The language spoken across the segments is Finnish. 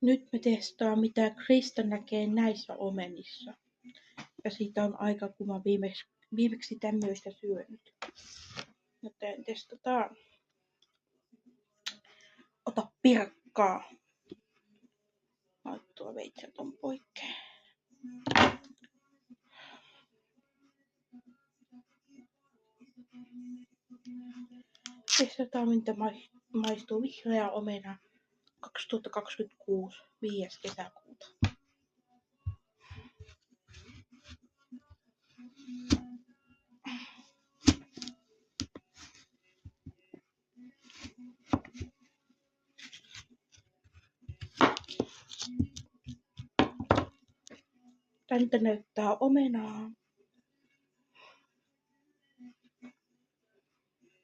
Nyt me testaan, mitä Krista näkee näissä omenissa. Ja siitä on aika, kun mä viimeksi tämmöistä syönyt. Joten testataan. Ota pirkkaa. Laittua veitsen ton poikkeen. Testataan, miltä maistuu vihreä omena 2026 5. kesäkuuta. Tältä näyttää omenaa.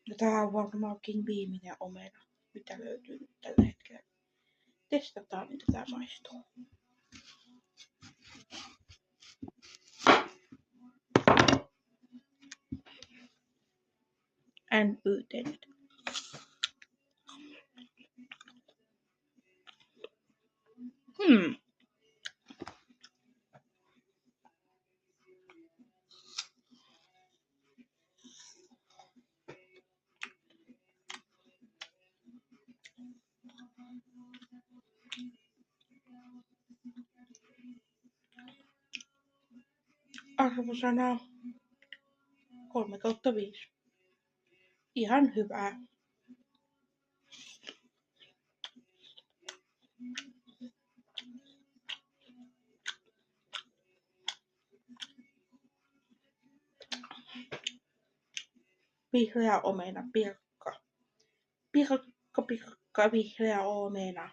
Ja tää on varmaankin viimeinen omena, mitä löytyy nyt tällä hetkellä. Testataan, mitä tää maistuu. NYT nyt. Arvosana 3/5. Ihan hyvää. Vihreä omena, pirkka. Pirkka, vihreä omena.